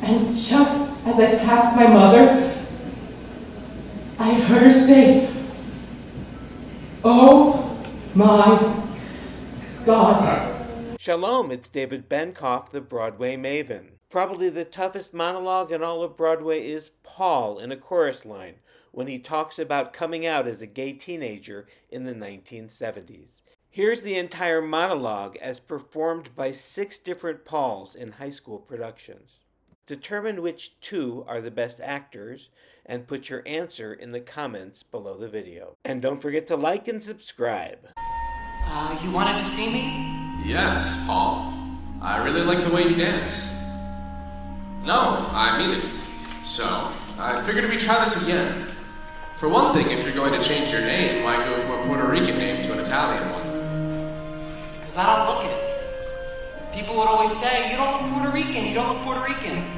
And just as I passed my mother, I heard her say, "Oh my God." Shalom, it's David Benkof, the Broadway Maven. Probably the toughest monologue in all of Broadway is Paul in a chorus line when he talks about coming out as a gay teenager in the 1970s. Here's the entire monologue as performed by 6 different Pauls in high school productions. Determine which 2 are the best actors and put your answer in the comments below the video. And don't forget to like and subscribe. You wanted to see me? Yes, Paul. I really like the way you dance. No, I mean it. So, I figured we'd try this again. For one thing, if you're going to change your name, why go from a Puerto Rican name to an Italian one? Because I don't look it. People would always say, "You don't look Puerto Rican, you don't look Puerto Rican."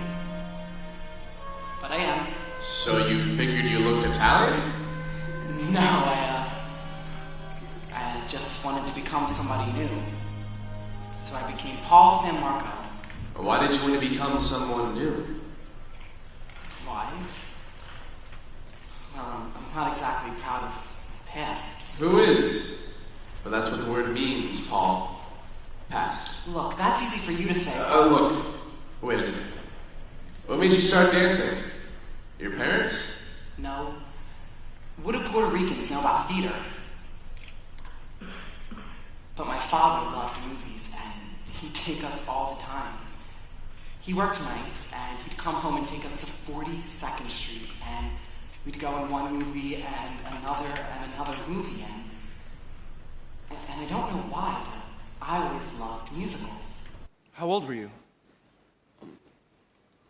But I am. So you figured you looked Italian? No, I just wanted to become somebody new. So I became Paul San Marco. Why did you want to become someone new? Why? Well, I'm not exactly proud of my past. Who is? Well, that's what the word means, Paul. Past. Look, that's easy for you to say. Look. Wait a minute. What made you start dancing? Your parents? No. What do Puerto Ricans know about theater? But my father loved movies, and he'd take us all the time. He worked nights, and he'd come home and take us to 42nd Street, and we'd go in one movie and another movie, and I don't know why, but I always loved musicals. How old were you?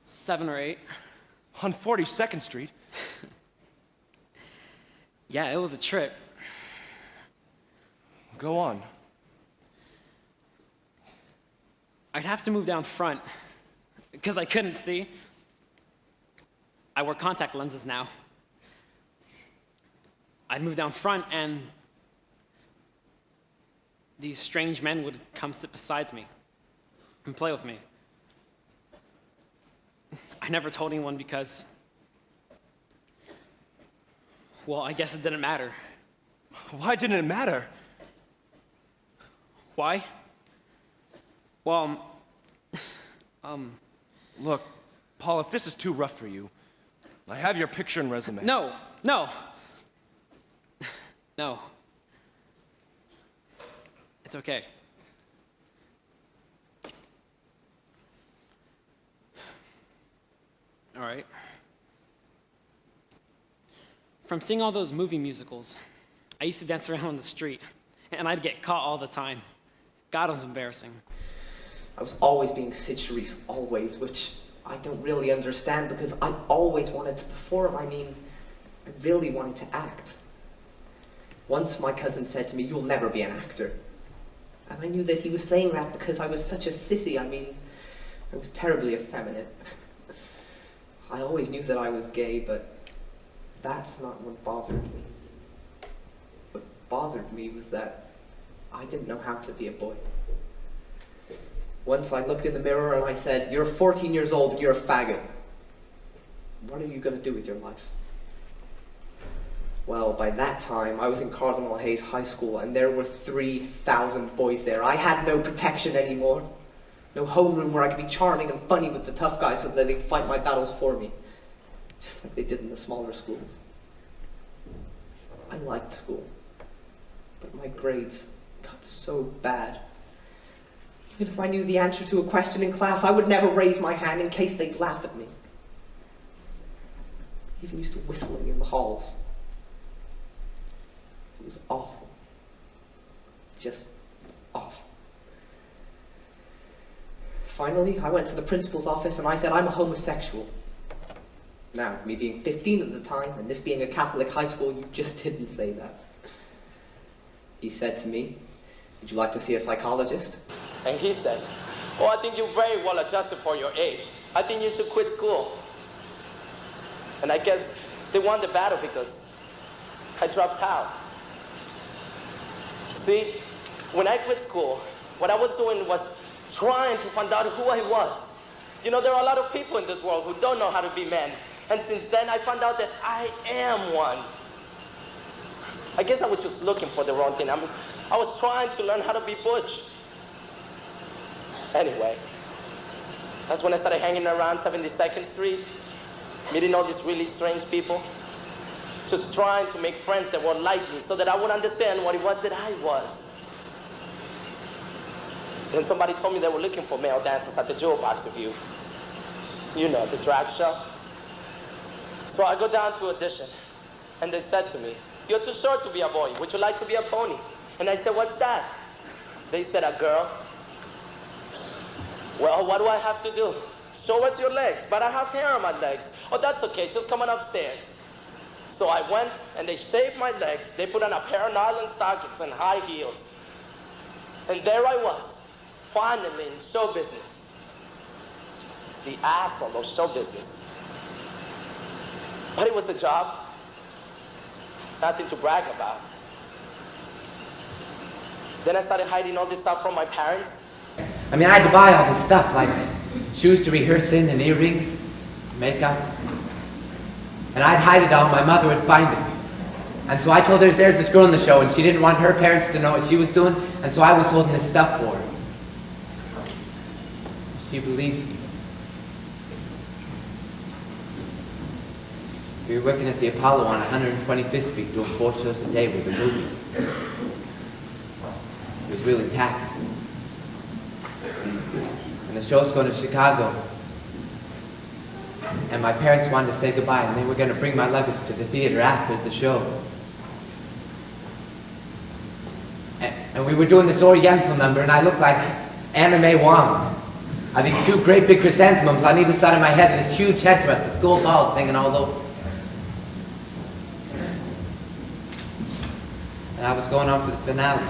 7 or 8. On 42nd Street? Yeah, it was a trip. Go on. I'd have to move down front, because I couldn't see. I wear contact lenses now. I'd move down front, and these strange men would come sit beside me and play with me. I never told anyone because, well, I guess it didn't matter. Why didn't it matter? Why? Well, Look, Paul, if this is too rough for you, I have your picture and resume. No. It's okay. All right. From seeing all those movie musicals, I used to dance around on the street, and I'd get caught all the time. God, it was embarrassing. I was always being Cicerus, always, which I don't really understand because I always wanted to perform. I mean, I really wanted to act. Once my cousin said to me, "You'll never be an actor." And I knew that he was saying that because I was such a sissy. I mean, I was terribly effeminate. I always knew that I was gay, but that's not what bothered me. What bothered me was that I didn't know how to be a boy. Once I looked in the mirror and I said, "You're 14 years old and you're a faggot. What are you going to do with your life?" Well, by that time, I was in Cardinal Hayes High School and there were 3,000 boys there. I had no protection anymore. No homeroom where I could be charming and funny with the tough guys so that they could fight my battles for me. Just like they did in the smaller schools. I liked school, but my grades got so bad. Even if I knew the answer to a question in class, I would never raise my hand in case they'd laugh at me. I even used to whistling in the halls. It was awful. Just awful. Finally, I went to the principal's office and I said, "I'm a homosexual." Now, me being 15 at the time, and this being a Catholic high school, you just didn't say that. He said to me, "Would you like to see a psychologist?" And he said, "Oh, I think you're very well adjusted for your age. I think you should quit school." And I guess they won the battle because I dropped out. See, when I quit school, what I was doing was trying to find out who I was. You know, there are a lot of people in this world who don't know how to be men. And since then, I found out that I am one. I guess I was just looking for the wrong thing. I was trying to learn how to be butch. Anyway, that's when I started hanging around 72nd Street, meeting all these really strange people, just trying to make friends that were like me so that I would understand what it was that I was. Then somebody told me they were looking for male dancers at the Jewel Box Review. You know, the drag show. So I go down to audition, and they said to me, "You're too short to be a boy. Would you like to be a pony?" And I said, "What's that?" They said, "A girl." Well, what do I have to do? Show us your legs, but I have hair on my legs. Oh, that's okay, just come on upstairs. So I went, and they shaved my legs. They put on a pair of nylon stockings and high heels. And there I was, finally in show business. The asshole of show business. But it was a job. Nothing to brag about. Then I started hiding all this stuff from my parents. I mean, I had to buy all this stuff, like shoes to rehearse in and earrings, makeup. And I'd hide it all, my mother would find it. And so I told her there's this girl in the show, and she didn't want her parents to know what she was doing, and so I was holding this stuff for her. She believed me. We were working at the Apollo on 125th Street, doing 4 shows a day with a movie. It was really tacky. And the show was going to Chicago. And my parents wanted to say goodbye, and they were going to bring my luggage to the theater after the show. And we were doing this Oriental number, and I looked like Anime Wong. I had these 2 great big chrysanthemums on either side of my head, and this huge headdress with gold balls hanging all over. And I was going on for the finale.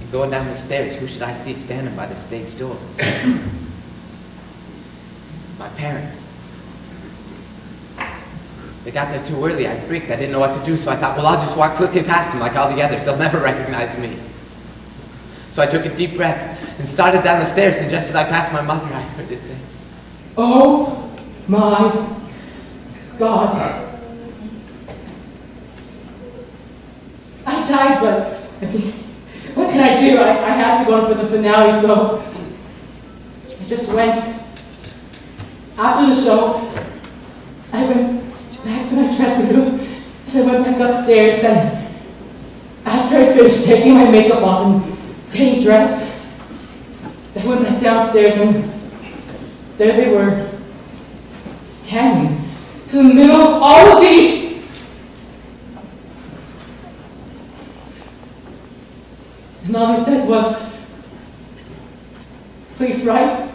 And going down the stairs, who should I see standing by the stage door? My parents. They got there too early. I freaked. I didn't know what to do, so I thought, well, I'll just walk quickly past them like all the others. They'll never recognize me. So I took a deep breath and started down the stairs, and just as I passed my mother, I heard it say, Oh my God. I died, but what can I do? I had to go in for the finale, so I just went. After the show, I went back to my dressing room, and I went back upstairs, and after I finished taking my makeup off and getting dressed, I went back downstairs, and there they were, standing in the middle of all of these. And all they said was, "Please write.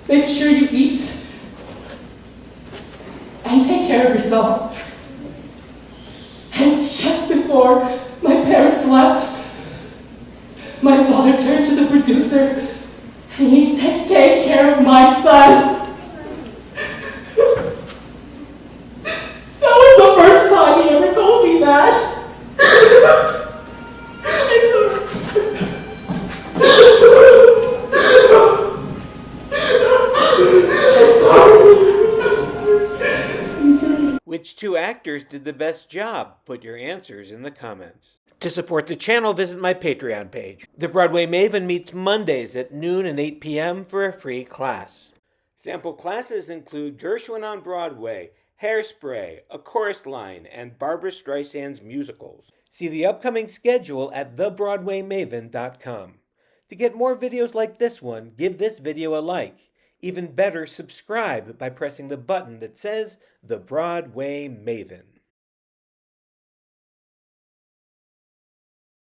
Make sure you eat. And take care of yourself." And just before my parents left, my father turned to the producer and he said, "Take care of my son." That was the first time he ever told me that. I'm sorry. Which 2 actors did the best job? Put your answers in the comments. To support the channel, visit my Patreon page. The Broadway Maven meets Mondays at noon and 8 p.m. for a free class. Sample classes include Gershwin on Broadway, Hairspray, A Chorus Line, and Barbra Streisand's musicals. See the upcoming schedule at thebroadwaymaven.com. To get more videos like this one, give this video a like. Even better, subscribe by pressing the button that says The Broadway Maven.